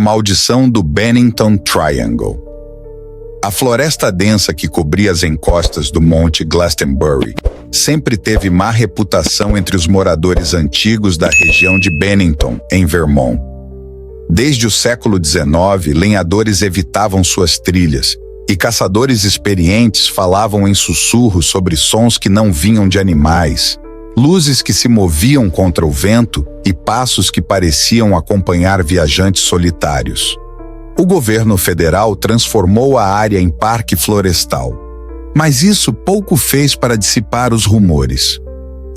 maldição do Bennington Triangle. A floresta densa que cobria as encostas do Monte Glastonbury sempre teve má reputação entre os moradores antigos da região de Bennington, em Vermont. Desde o século XIX, lenhadores evitavam suas trilhas, e caçadores experientes falavam em sussurros sobre sons que não vinham de animais, luzes que se moviam contra o vento e passos que pareciam acompanhar viajantes solitários. O governo federal transformou a área em parque florestal, mas isso pouco fez para dissipar os rumores.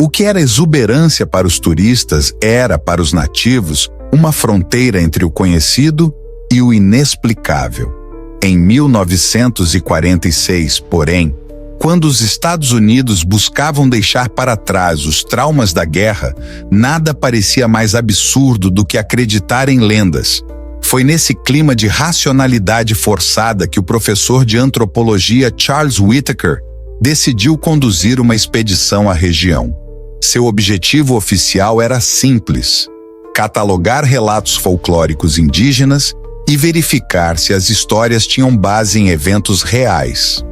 O que era exuberância para os turistas era, para os nativos, uma fronteira entre o conhecido e o inexplicável. Em 1946, porém, quando os Estados Unidos buscavam deixar para trás os traumas da guerra, nada parecia mais absurdo do que acreditar em lendas. Foi nesse clima de racionalidade forçada que o professor de antropologia Charles Whittaker decidiu conduzir uma expedição à região. Seu objetivo oficial era simples: catalogar relatos folclóricos indígenas e verificar se as histórias tinham base em eventos reais.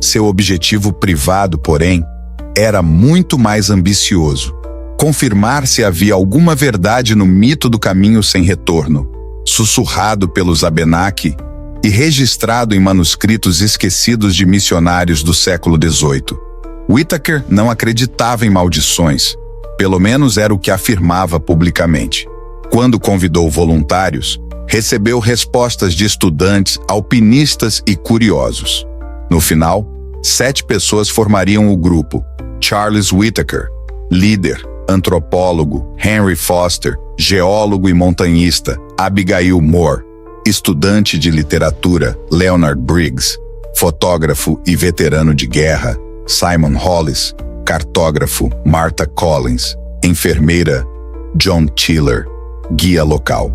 Seu objetivo privado, porém, era muito mais ambicioso: confirmar se havia alguma verdade no mito do caminho sem retorno, sussurrado pelos Abenaki e registrado em manuscritos esquecidos de missionários do século XVIII. Whittaker não acreditava em maldições, pelo menos era o que afirmava publicamente. Quando convidou voluntários, recebeu respostas de estudantes, alpinistas e curiosos. No final, 7 pessoas formariam o grupo: Charles Whittaker, líder, antropólogo; Henry Foster, geólogo e montanhista; Abigail Moore, estudante de literatura; Leonard Briggs, fotógrafo e veterano de guerra; Simon Hollis, cartógrafo; Martha Collins, enfermeira; John Tiller, guia local.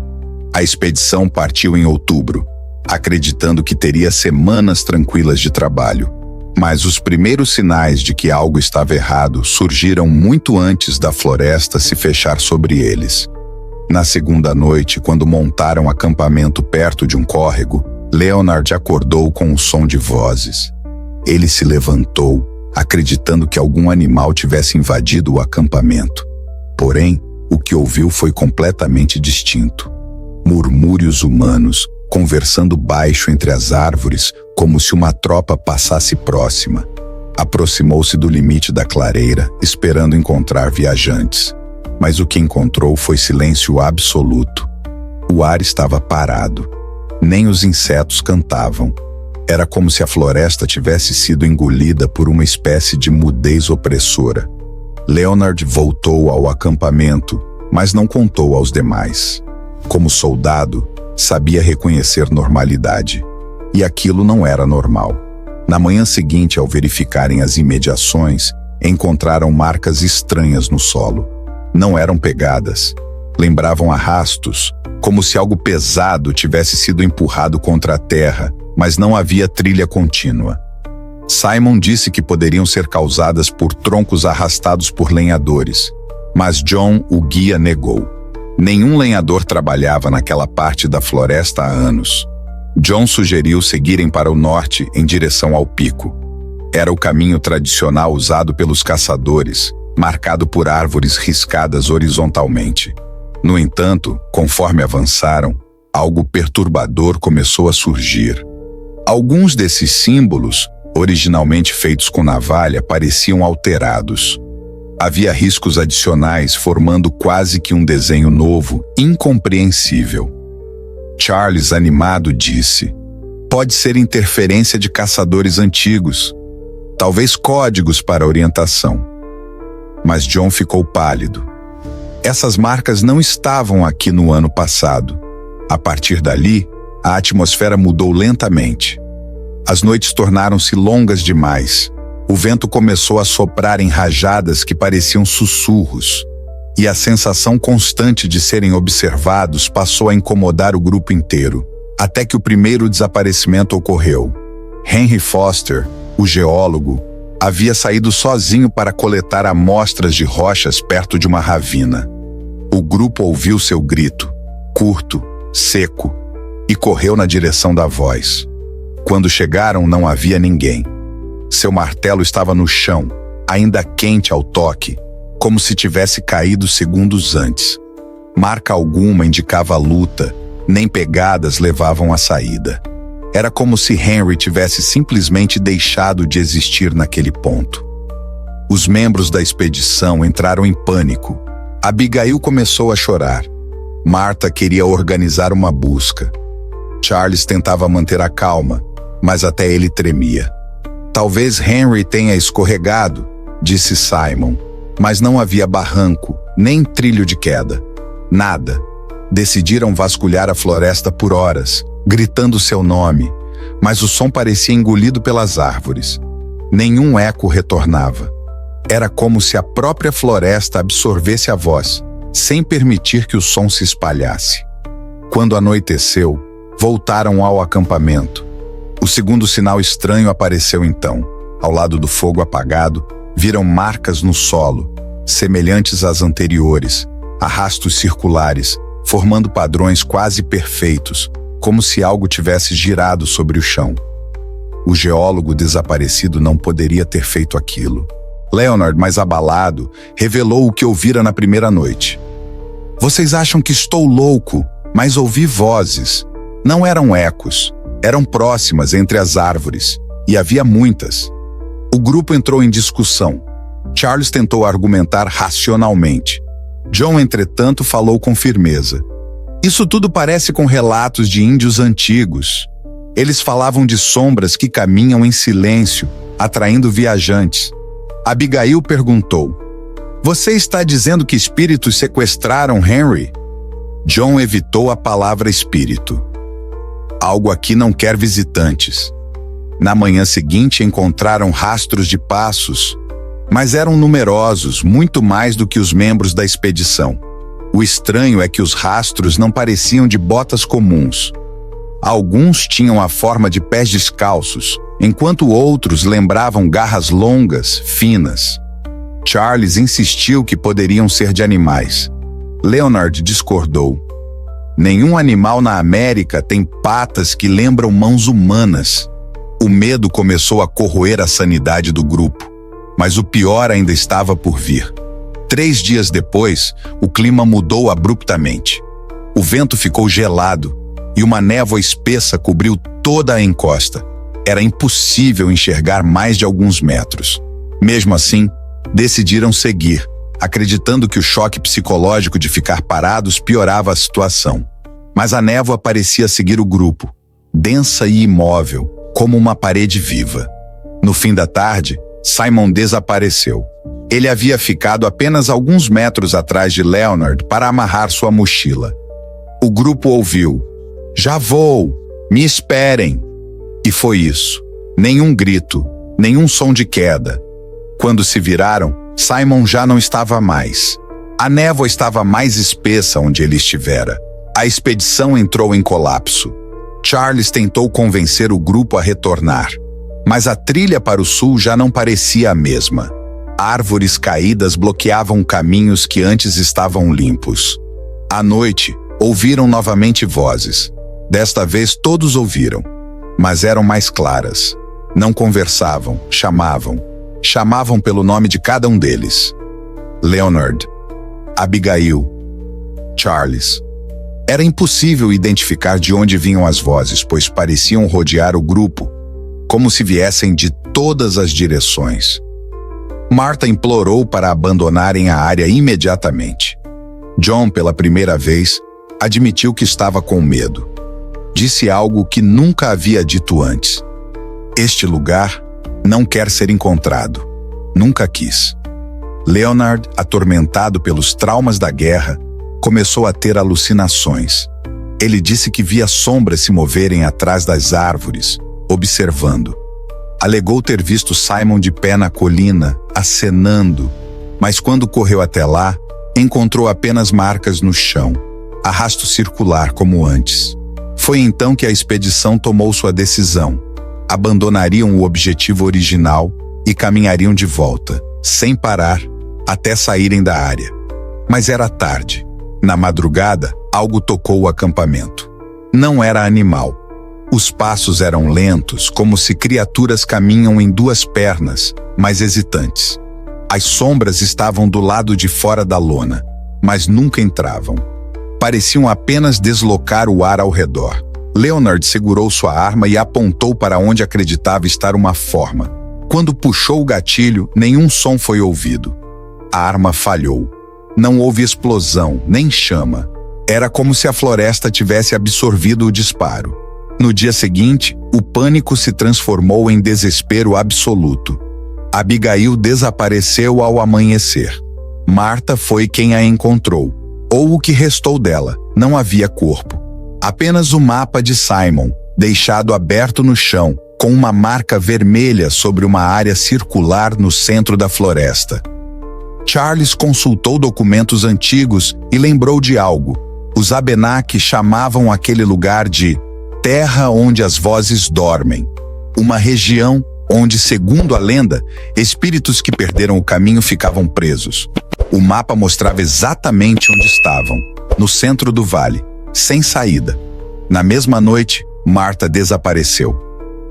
A expedição partiu em outubro, acreditando que teria semanas tranquilas de trabalho. Mas os primeiros sinais de que algo estava errado surgiram muito antes da floresta se fechar sobre eles. Na segunda noite, quando montaram acampamento perto de um córrego, Leonard acordou com um som de vozes. Ele se levantou, acreditando que algum animal tivesse invadido o acampamento. Porém, o que ouviu foi completamente distinto. Murmúrios humanos, conversando baixo entre as árvores, como se uma tropa passasse próxima. Aproximou-se do limite da clareira, esperando encontrar viajantes. Mas o que encontrou foi silêncio absoluto. O ar estava parado. Nem os insetos cantavam. Era como se a floresta tivesse sido engolida por uma espécie de mudez opressora. Leonard voltou ao acampamento, mas não contou aos demais. Como soldado, sabia reconhecer normalidade. E aquilo não era normal. Na manhã seguinte, ao verificarem as imediações, encontraram marcas estranhas no solo. Não eram pegadas. Lembravam arrastos, como se algo pesado tivesse sido empurrado contra a terra, mas não havia trilha contínua. Simon disse que poderiam ser causadas por troncos arrastados por lenhadores, mas John, o guia, negou. Nenhum lenhador trabalhava naquela parte da floresta há anos. John sugeriu seguirem para o norte em direção ao pico. Era o caminho tradicional usado pelos caçadores, marcado por árvores riscadas horizontalmente. No entanto, conforme avançaram, algo perturbador começou a surgir. Alguns desses símbolos, originalmente feitos com navalha, pareciam alterados. Havia riscos adicionais formando quase que um desenho novo, incompreensível. Charles, animado, disse: "Pode ser interferência de caçadores antigos, talvez códigos para orientação." Mas John ficou pálido. Essas marcas não estavam aqui no ano passado. A partir dali, a atmosfera mudou lentamente. As noites tornaram-se longas demais. O vento começou a soprar em rajadas que pareciam sussurros. E a sensação constante de serem observados passou a incomodar o grupo inteiro, até que o primeiro desaparecimento ocorreu. Henry Foster, o geólogo, havia saído sozinho para coletar amostras de rochas perto de uma ravina. O grupo ouviu seu grito, curto, seco, e correu na direção da voz. Quando chegaram, não havia ninguém. Seu martelo estava no chão, ainda quente ao toque, como se tivesse caído segundos antes. Marca alguma indicava a luta, nem pegadas levavam à saída. Era como se Henry tivesse simplesmente deixado de existir naquele ponto. Os membros da expedição entraram em pânico. Abigail começou a chorar. Martha queria organizar uma busca. Charles tentava manter a calma, mas até ele tremia. Talvez Henry tenha escorregado, disse Simon, mas não havia barranco, nem trilho de queda. Nada. Decidiram vasculhar a floresta por horas, gritando seu nome, mas o som parecia engolido pelas árvores. Nenhum eco retornava. Era como se a própria floresta absorvesse a voz, sem permitir que o som se espalhasse. Quando anoiteceu, voltaram ao acampamento. O segundo sinal estranho apareceu então. Ao lado do fogo apagado, viram marcas no solo, semelhantes às anteriores, arrastos circulares, formando padrões quase perfeitos, como se algo tivesse girado sobre o chão. O geólogo desaparecido não poderia ter feito aquilo. Leonard, mais abalado, revelou o que ouvira na primeira noite. Vocês acham que estou louco, mas ouvi vozes. Não eram ecos, eram próximas entre as árvores, e havia muitas. O grupo entrou em discussão. Charles tentou argumentar racionalmente. John, entretanto, falou com firmeza. Isso tudo parece com relatos de índios antigos. Eles falavam de sombras que caminham em silêncio, atraindo viajantes. Abigail perguntou: Você está dizendo que espíritos sequestraram Henry? John evitou a palavra espírito. Algo aqui não quer visitantes. Na manhã seguinte encontraram rastros de passos, mas eram numerosos, muito mais do que os membros da expedição. O estranho é que os rastros não pareciam de botas comuns. Alguns tinham a forma de pés descalços, enquanto outros lembravam garras longas, finas. Charles insistiu que poderiam ser de animais. Leonard discordou. Nenhum animal na América tem patas que lembram mãos humanas. O medo começou a corroer a sanidade do grupo, mas o pior ainda estava por vir. 3 dias depois, o clima mudou abruptamente. O vento ficou gelado e uma névoa espessa cobriu toda a encosta. Era impossível enxergar mais de alguns metros. Mesmo assim, decidiram seguir, acreditando que o choque psicológico de ficar parados piorava a situação. Mas a névoa parecia seguir o grupo, densa e imóvel, como uma parede viva. No fim da tarde, Simon desapareceu. Ele havia ficado apenas alguns metros atrás de Leonard para amarrar sua mochila. O grupo ouviu: Já vou! Me esperem! E foi isso. Nenhum grito, nenhum som de queda. Quando se viraram, Simon já não estava mais. A névoa estava mais espessa onde ele estivera. A expedição entrou em colapso. Charles tentou convencer o grupo a retornar, mas a trilha para o sul já não parecia a mesma. Árvores caídas bloqueavam caminhos que antes estavam limpos. À noite, ouviram novamente vozes. Desta vez todos ouviram, mas eram mais claras. Não conversavam, chamavam. Chamavam pelo nome de cada um deles. Leonard, Abigail, Charles. Era impossível identificar de onde vinham as vozes, pois pareciam rodear o grupo, como se viessem de todas as direções. Martha implorou para abandonarem a área imediatamente. John, pela primeira vez, admitiu que estava com medo. Disse algo que nunca havia dito antes. Este lugar não quer ser encontrado. Nunca quis. Leonard, atormentado pelos traumas da guerra, começou a ter alucinações. Ele disse que via sombras se moverem atrás das árvores, observando. Alegou ter visto Simon de pé na colina, acenando, mas quando correu até lá, encontrou apenas marcas no chão, arrasto circular como antes. Foi então que a expedição tomou sua decisão. Abandonariam o objetivo original e caminhariam de volta, sem parar, até saírem da área. Mas era tarde. Na madrugada, algo tocou o acampamento. Não era animal. Os passos eram lentos, como se criaturas caminham em duas pernas, mas hesitantes. As sombras estavam do lado de fora da lona, mas nunca entravam. Pareciam apenas deslocar o ar ao redor. Leonard segurou sua arma e apontou para onde acreditava estar uma forma. Quando puxou o gatilho, nenhum som foi ouvido. A arma falhou. Não houve explosão, nem chama. Era como se a floresta tivesse absorvido o disparo. No dia seguinte, o pânico se transformou em desespero absoluto. Abigail desapareceu ao amanhecer. Marta foi quem a encontrou. Ou o que restou dela. Não havia corpo. Apenas o mapa de Simon, deixado aberto no chão, com uma marca vermelha sobre uma área circular no centro da floresta. Charles consultou documentos antigos e lembrou de algo. Os Abenaki chamavam aquele lugar de Terra onde as vozes dormem. Uma região onde, segundo a lenda, espíritos que perderam o caminho ficavam presos. O mapa mostrava exatamente onde estavam, no centro do vale, sem saída. Na mesma noite, Marta desapareceu.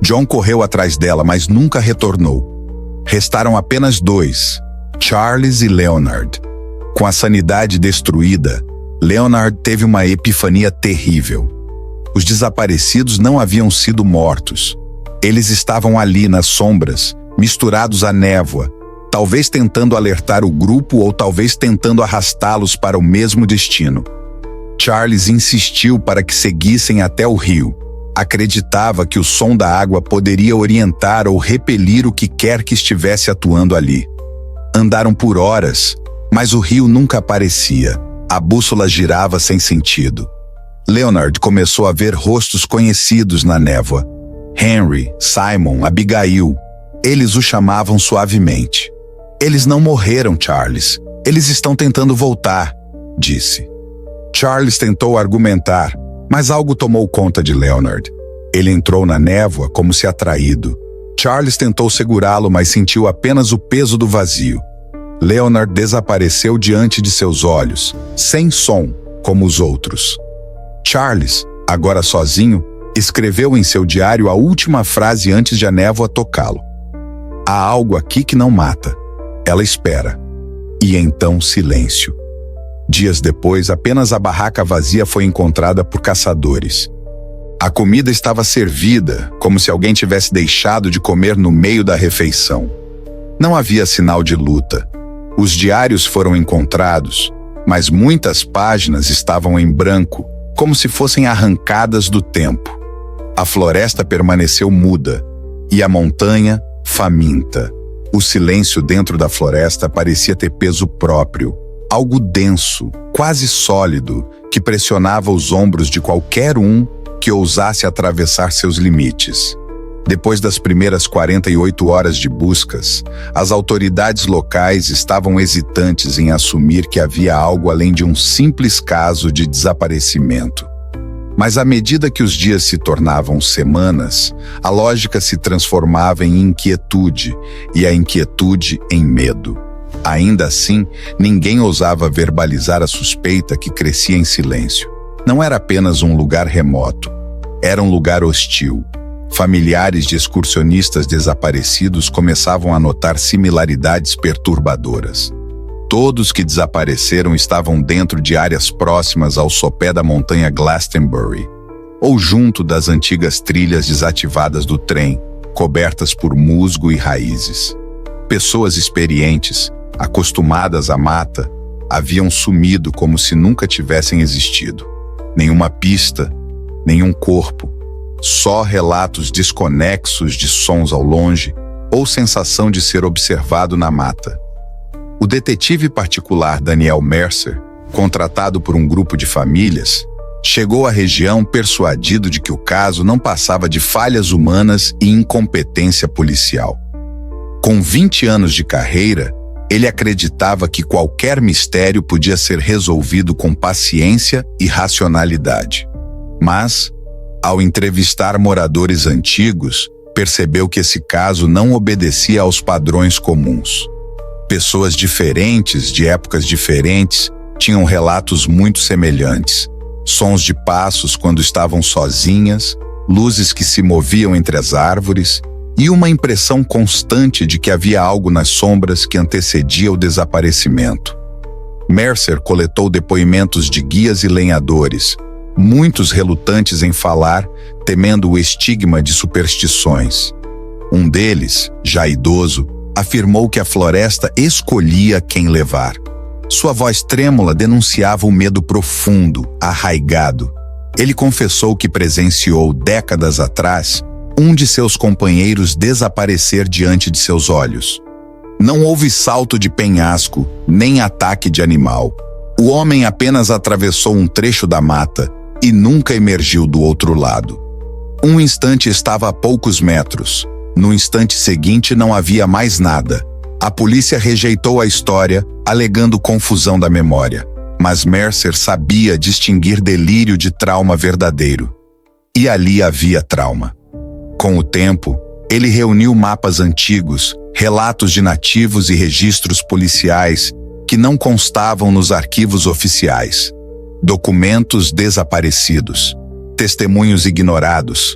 John correu atrás dela, mas nunca retornou. Restaram apenas dois, Charles e Leonard. Com a sanidade destruída, Leonard teve uma epifania terrível. Os desaparecidos não haviam sido mortos. Eles estavam ali nas sombras, misturados à névoa, talvez tentando alertar o grupo ou talvez tentando arrastá-los para o mesmo destino. Charles insistiu para que seguissem até o rio. Acreditava que o som da água poderia orientar ou repelir o que quer que estivesse atuando ali. Andaram por horas, mas o rio nunca aparecia. A bússola girava sem sentido. Leonard começou a ver rostos conhecidos na névoa. Henry, Simon, Abigail. Eles o chamavam suavemente. Eles não morreram, Charles. Eles estão tentando voltar, disse. Charles tentou argumentar, mas algo tomou conta de Leonard. Ele entrou na névoa como se atraído. Charles tentou segurá-lo, mas sentiu apenas o peso do vazio. Leonard desapareceu diante de seus olhos, sem som, como os outros. Charles, agora sozinho, escreveu em seu diário a última frase antes de a névoa tocá-lo. Há algo aqui que não mata. Ela espera. E então silêncio. Dias depois, apenas a barraca vazia foi encontrada por caçadores. A comida estava servida, como se alguém tivesse deixado de comer no meio da refeição. Não havia sinal de luta. Os diários foram encontrados, mas muitas páginas estavam em branco, como se fossem arrancadas do tempo. A floresta permaneceu muda, e a montanha faminta. O silêncio dentro da floresta parecia ter peso próprio, algo denso, quase sólido, que pressionava os ombros de qualquer um que ousasse atravessar seus limites. Depois das primeiras 48 horas de buscas, as autoridades locais estavam hesitantes em assumir que havia algo além de um simples caso de desaparecimento. Mas à medida que os dias se tornavam semanas, a lógica se transformava em inquietude e a inquietude em medo. Ainda assim, ninguém ousava verbalizar a suspeita que crescia em silêncio. Não era apenas um lugar remoto, era um lugar hostil. Familiares de excursionistas desaparecidos começavam a notar similaridades perturbadoras. Todos que desapareceram estavam dentro de áreas próximas ao sopé da montanha Glastonbury, ou junto das antigas trilhas desativadas do trem, cobertas por musgo e raízes. Pessoas experientes, acostumadas à mata, haviam sumido como se nunca tivessem existido. Nenhuma pista, nenhum corpo, só relatos desconexos de sons ao longe ou sensação de ser observado na mata. O detetive particular Daniel Mercer, contratado por um grupo de famílias, chegou à região persuadido de que o caso não passava de falhas humanas e incompetência policial. Com 20 anos de carreira, ele acreditava que qualquer mistério podia ser resolvido com paciência e racionalidade. Mas, ao entrevistar moradores antigos, percebeu que esse caso não obedecia aos padrões comuns. Pessoas diferentes, de épocas diferentes, tinham relatos muito semelhantes. Sons de passos quando estavam sozinhas, luzes que se moviam entre as árvores e uma impressão constante de que havia algo nas sombras que antecedia o desaparecimento. Mercer coletou depoimentos de guias e lenhadores, muitos relutantes em falar, temendo o estigma de superstições. Um deles, já idoso, afirmou que a floresta escolhia quem levar. Sua voz trêmula denunciava o medo profundo, arraigado. Ele confessou que presenciou, décadas atrás, um de seus companheiros desaparecer diante de seus olhos. Não houve salto de penhasco, nem ataque de animal. O homem apenas atravessou um trecho da mata e nunca emergiu do outro lado. Um instante estava a poucos metros. No instante seguinte não havia mais nada. A polícia rejeitou a história, alegando confusão da memória. Mas Mercer sabia distinguir delírio de trauma verdadeiro. E ali havia trauma. Com o tempo, ele reuniu mapas antigos, relatos de nativos e registros policiais que não constavam nos arquivos oficiais. Documentos desaparecidos, testemunhos ignorados,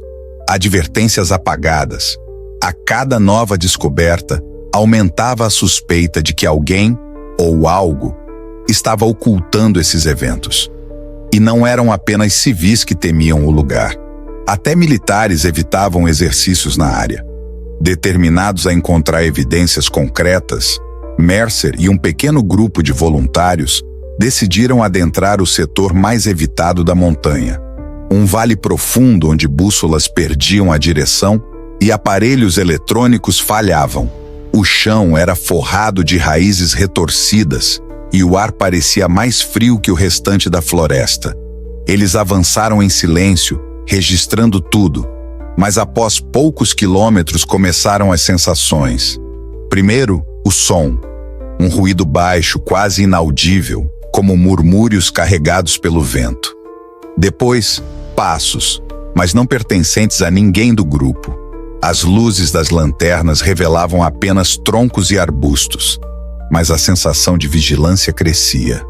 advertências apagadas. A cada nova descoberta, aumentava a suspeita de que alguém, ou algo, estava ocultando esses eventos. E não eram apenas civis que temiam o lugar. Até militares evitavam exercícios na área. Determinados a encontrar evidências concretas, Mercer e um pequeno grupo de voluntários decidiram adentrar o setor mais evitado da montanha. Um vale profundo onde bússolas perdiam a direção e aparelhos eletrônicos falhavam. O chão era forrado de raízes retorcidas e o ar parecia mais frio que o restante da floresta. Eles avançaram em silêncio, registrando tudo, mas após poucos quilômetros começaram as sensações. Primeiro, o som. Um ruído baixo, quase inaudível, como murmúrios carregados pelo vento. Depois, passos, mas não pertencentes a ninguém do grupo. As luzes das lanternas revelavam apenas troncos e arbustos, mas a sensação de vigilância crescia.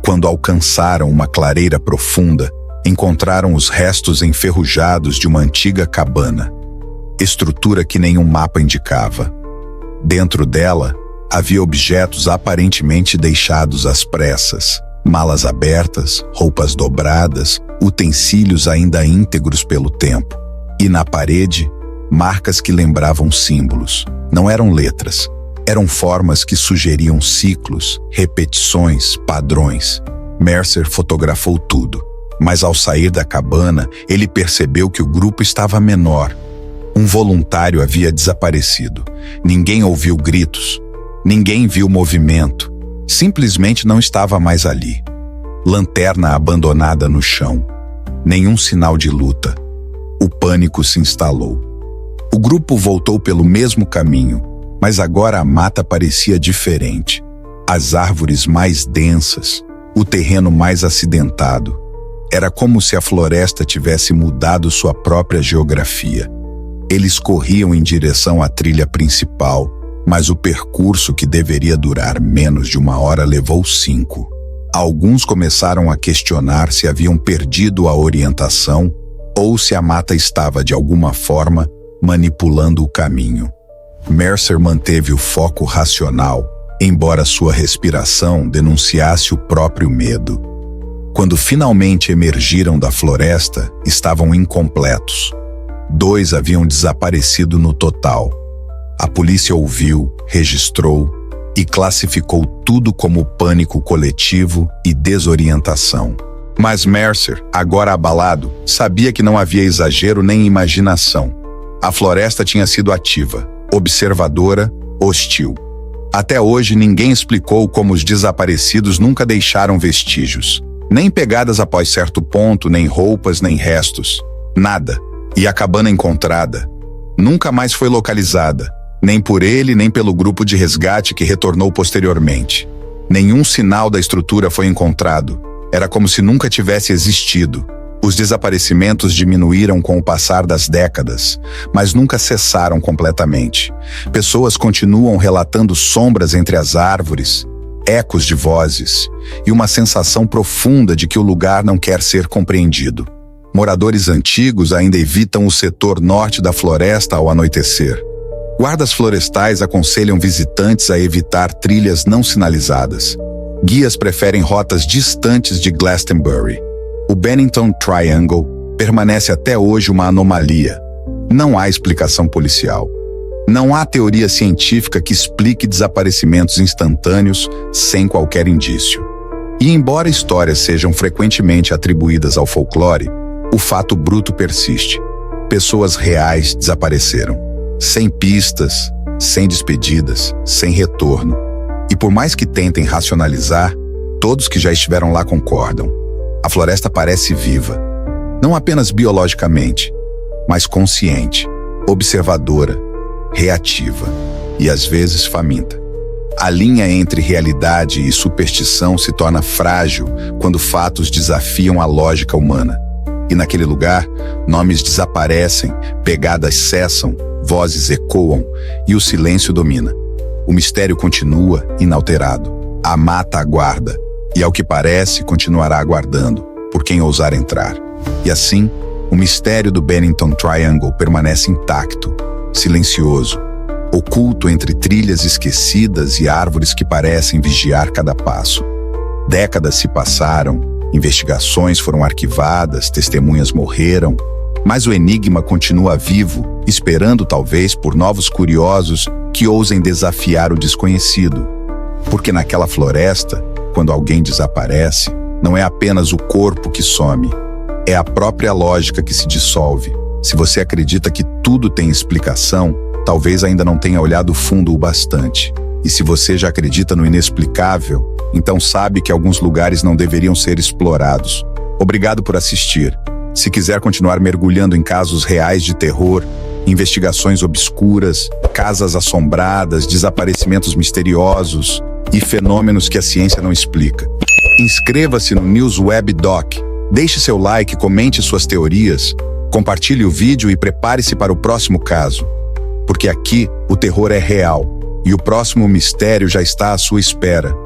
Quando alcançaram uma clareira profunda, encontraram os restos enferrujados de uma antiga cabana, estrutura que nenhum mapa indicava. Dentro dela, havia objetos aparentemente deixados às pressas, malas abertas, roupas dobradas, utensílios ainda íntegros pelo tempo. E na parede, marcas que lembravam símbolos. Não eram letras, eram formas que sugeriam ciclos, repetições, padrões. Mercer fotografou tudo, mas ao sair da cabana, ele percebeu que o grupo estava menor. Um voluntário havia desaparecido. Ninguém ouviu gritos, ninguém viu movimento. Simplesmente não estava mais ali. Lanterna abandonada no chão. Nenhum sinal de luta. O pânico se instalou. O grupo voltou pelo mesmo caminho, mas agora a mata parecia diferente. As árvores mais densas, o terreno mais acidentado. Era como se a floresta tivesse mudado sua própria geografia. Eles corriam em direção à trilha principal, mas o percurso que deveria durar menos de 1 hora levou 5. Alguns começaram a questionar se haviam perdido a orientação ou se a mata estava, de alguma forma, manipulando o caminho. Mercer manteve o foco racional, embora sua respiração denunciasse o próprio medo. Quando finalmente emergiram da floresta, estavam incompletos. 2 haviam desaparecido no total. A polícia ouviu, registrou e classificou tudo como pânico coletivo e desorientação. Mas Mercer, agora abalado, sabia que não havia exagero nem imaginação. A floresta tinha sido ativa, observadora, hostil. Até hoje ninguém explicou como os desaparecidos nunca deixaram vestígios. Nem pegadas após certo ponto, nem roupas, nem restos. Nada. E a cabana encontrada nunca mais foi localizada, nem por ele nem pelo grupo de resgate que retornou posteriormente. Nenhum sinal da estrutura foi encontrado. Era como se nunca tivesse existido. Os desaparecimentos diminuíram com o passar das décadas, mas nunca cessaram completamente. Pessoas continuam relatando sombras entre as árvores, ecos de vozes e uma sensação profunda de que o lugar não quer ser compreendido. Moradores antigos ainda evitam o setor norte da floresta ao anoitecer. Guardas florestais aconselham visitantes a evitar trilhas não sinalizadas. Guias preferem rotas distantes de Glastonbury. O Bennington Triangle permanece até hoje uma anomalia. Não há explicação policial. Não há teoria científica que explique desaparecimentos instantâneos sem qualquer indício. E embora histórias sejam frequentemente atribuídas ao folclore, o fato bruto persiste. Pessoas reais desapareceram. Sem pistas, sem despedidas, sem retorno. E por mais que tentem racionalizar, todos que já estiveram lá concordam. A floresta parece viva. Não apenas biologicamente, mas consciente, observadora, reativa e às vezes faminta. A linha entre realidade e superstição se torna frágil quando fatos desafiam a lógica humana. E naquele lugar, nomes desaparecem, pegadas cessam, vozes ecoam e o silêncio domina. O mistério continua inalterado. A mata aguarda e, ao que parece, continuará aguardando por quem ousar entrar. E assim, o mistério do Bennington Triangle permanece intacto, silencioso, oculto entre trilhas esquecidas e árvores que parecem vigiar cada passo. Décadas se passaram, investigações foram arquivadas, testemunhas morreram, mas o enigma continua vivo, esperando talvez por novos curiosos que ousem desafiar o desconhecido. Porque naquela floresta, quando alguém desaparece, não é apenas o corpo que some, é a própria lógica que se dissolve. Se você acredita que tudo tem explicação, talvez ainda não tenha olhado fundo o bastante. E se você já acredita no inexplicável, então sabe que alguns lugares não deveriam ser explorados. Obrigado por assistir. Se quiser continuar mergulhando em casos reais de terror, investigações obscuras, casas assombradas, desaparecimentos misteriosos e fenômenos que a ciência não explica, inscreva-se no Newsweb Doc. Deixe seu like, comente suas teorias, compartilhe o vídeo e prepare-se para o próximo caso. Porque aqui o terror é real e o próximo mistério já está à sua espera.